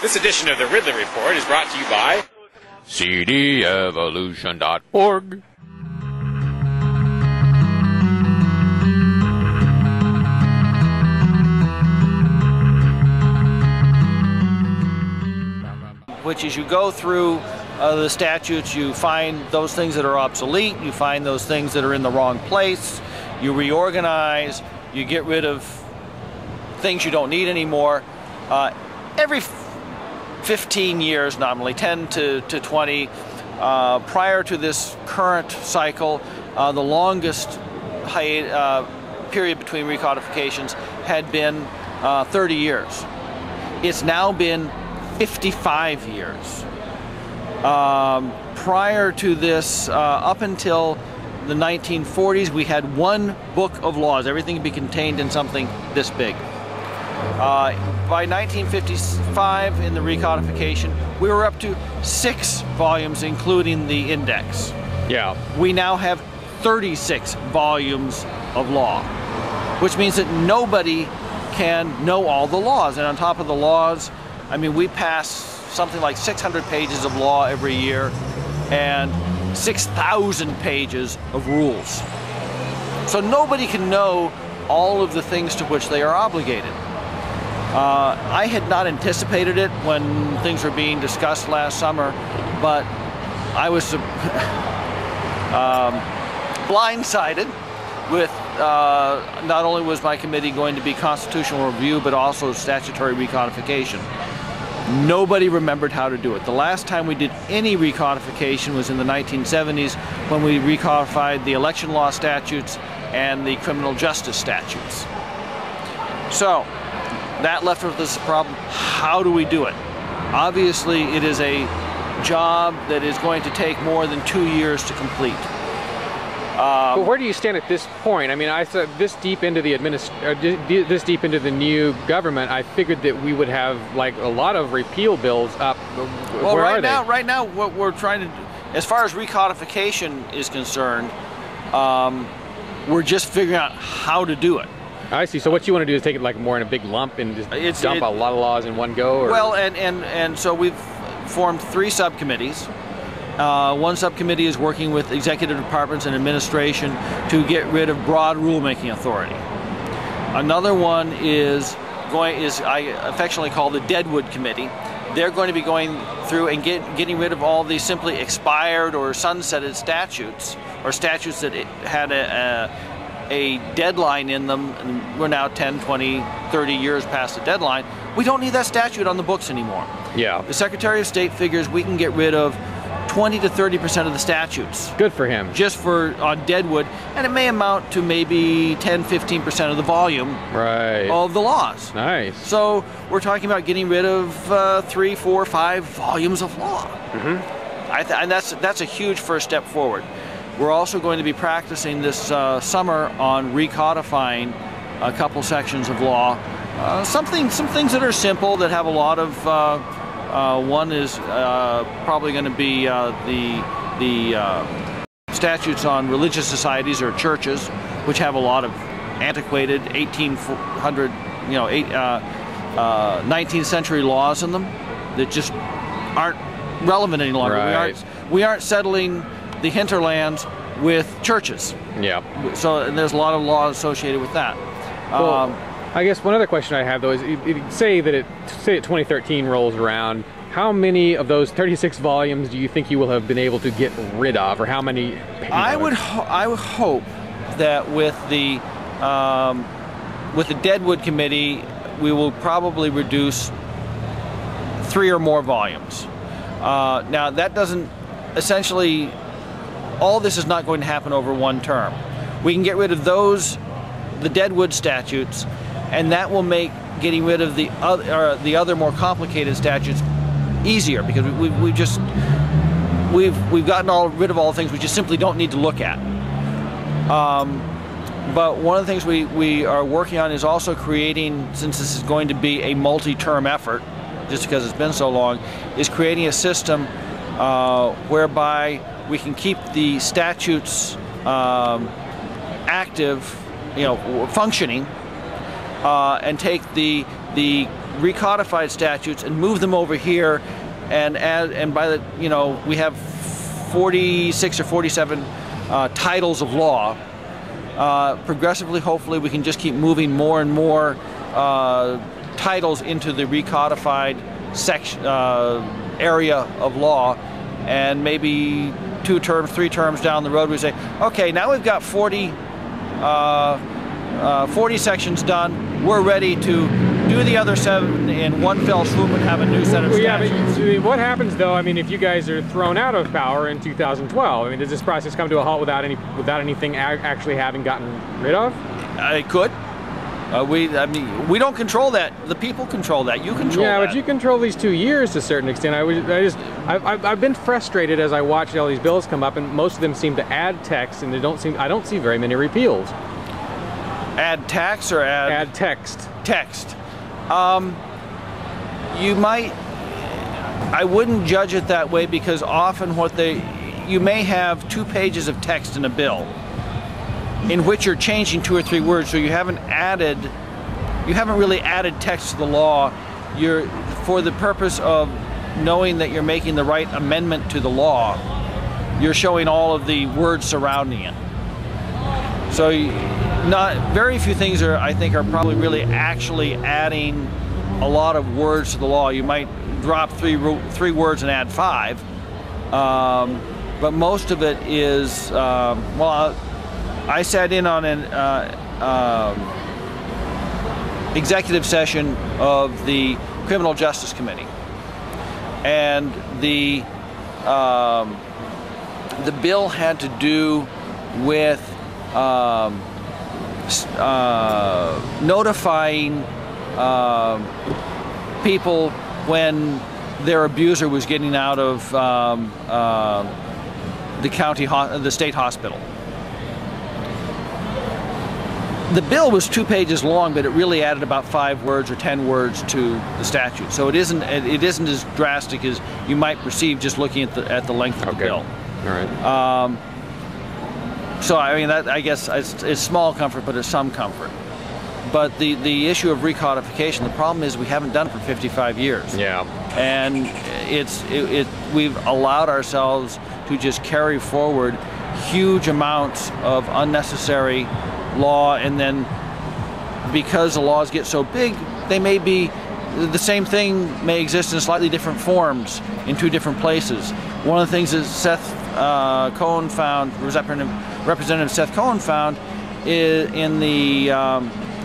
This edition of the Ridley Report is brought to you by cdevolution.org. Which is you go through the statutes, you find those things that are obsolete, you find those things that are in the wrong place, you reorganize, you get rid of things you don't need anymore. Every 15 years, nominally 10 to 20, prior to this current cycle, the longest period between recodifications had been 30 years. It's now been 55 years. Prior to this, up until the 1940s, we had one book of laws. Everything could be contained in something this big. By 1955, in the recodification, we were up to 6 volumes, including the index. Yeah. We now have 36 volumes of law, which means that nobody can know all the laws. And on top of the laws, I mean, we pass something like 600 pages of law every year and 6,000 pages of rules. So nobody can know all of the things to which they are obligated. I had not anticipated it when things were being discussed last summer, but I was blindsided with not only was my committee going to be constitutional review, but also statutory recodification. Nobody remembered how to do it. The last time we did any recodification was in the 1970s when we recodified the election law statutes and the criminal justice statutes. So that left us with this problem: how do we do it? Obviously, it is a job that is going to take more than 2 years to complete. But where do you stand at this point? I mean, I thought this deep into the this deep into the new government, I figured that we would have like a lot of repeal bills up. Well, right now, what we're trying to do, as far as recodification is concerned, we're just figuring out how to do it. I see. So what you want to do is take it like more in a big lump and just dump a lot of laws in one go? Or? Well, and so we've formed 3 subcommittees. One subcommittee is working with executive departments and administration to get rid of broad rulemaking authority. Another one is I affectionately call the Deadwood Committee. They're going to be going through and getting rid of all these simply expired or sunsetted statutes, or statutes that had a deadline in them, and we're now 10, 20, 30 years past the deadline. We don't need that statute on the books anymore. Yeah. The Secretary of State figures we can get rid of 20 to 30% of the statutes. Good for him. Just on Deadwood, and it may amount to maybe 10-15% of the volume of the laws. Nice. So we're talking about getting rid of 3, 4, 5 volumes of law. Mm-hmm. And that's a huge first step forward. We're also going to be practicing this summer on recodifying a couple sections of law. Some things that are simple, that have a lot of one is probably going to be the statutes on religious societies or churches, which have a lot of antiquated 1800, 19th century laws in them that just aren't relevant any longer. Right. We aren't settling the hinterlands with churches. Yeah. So and there's a lot of laws associated with that. Well, I guess one other question I have though is, say that 2013 rolls around, how many of those 36 volumes do you think you will have been able to get rid of, or how many? I would hope that with the Deadwood Committee, we will probably reduce 3 or more volumes. Now that doesn't essentially. All this is not going to happen over one term. We can get rid of the Deadwood statutes, and that will make getting rid of the other more complicated statutes easier, because we've gotten rid of all the things we just simply don't need to look at. But one of the things we are working on is also creating, since this is going to be a multi-term effort, just because it's been so long, is creating a system whereby we can keep the statutes active, functioning, and take the the recodified statutes and move them over here, and by the, you know, we have 46 or 47 titles of law. Progressively, hopefully, we can just keep moving more and more titles into the recodified section area of law, and maybe 2 terms, 3 terms down the road, we say, okay, now we've got 40 sections done. We're ready to do the other 7 in one fell swoop and have a new set of statutes. Yeah, but what happens though? I mean, if you guys are thrown out of power in 2012, I mean, does this process come to a halt without anything actually having gotten rid of? It could. I mean, we don't control that. The people control that. You control that. Yeah, but you control these 2 years to a certain extent. I've been frustrated as I watch all these bills come up, and most of them seem to add text, and I don't see very many repeals. Add tax or add text? Text. You might. I wouldn't judge it that way, because often you may have 2 pages of text in a bill in which you're changing 2 or 3 words, so you haven't really added text to the law. You're, for the purpose of knowing that you're making the right amendment to the law, you're showing all of the words surrounding it. So very few things I think are probably really actually adding a lot of words to the law. You might drop 3 words and add 5, but most of it is, well, I sat in on an executive session of the Criminal Justice Committee, and the bill had to do with notifying people when their abuser was getting out of the state hospital. The bill was 2 pages long, but it really added about 5 words or 10 words to the statute. So it isn't as drastic as you might perceive just looking at the length of the bill. All right. So I mean, that, I guess it's small comfort, but it's some comfort. But the issue of recodification, the problem is we haven't done it for 55 years. Yeah. And we've allowed ourselves to just carry forward huge amounts of unnecessary law, and then because the laws get so big, they may be the same thing may exist in slightly different forms in 2 different places. One of the things that Seth Cohen found, Representative Seth Cohen found, in the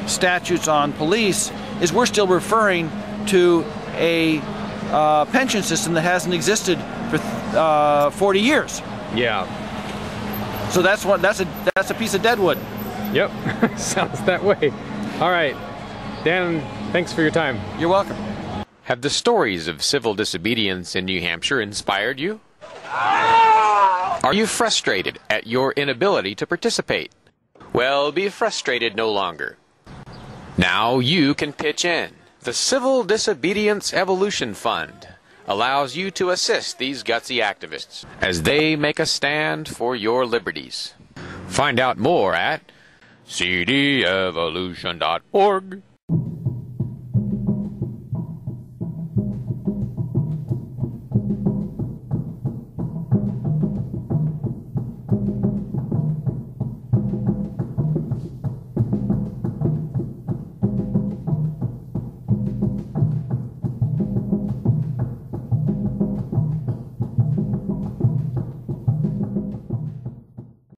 statutes on police, is we're still referring to a pension system that hasn't existed for 40 years. Yeah. So that's a piece of deadwood. Yep, sounds that way. All right, Dan, thanks for your time. You're welcome. Have the stories of civil disobedience in New Hampshire inspired you? Are you frustrated at your inability to participate? Well, be frustrated no longer. Now you can pitch in. The Civil Disobedience Evolution Fund allows you to assist these gutsy activists as they make a stand for your liberties. Find out more at cdevolution.org.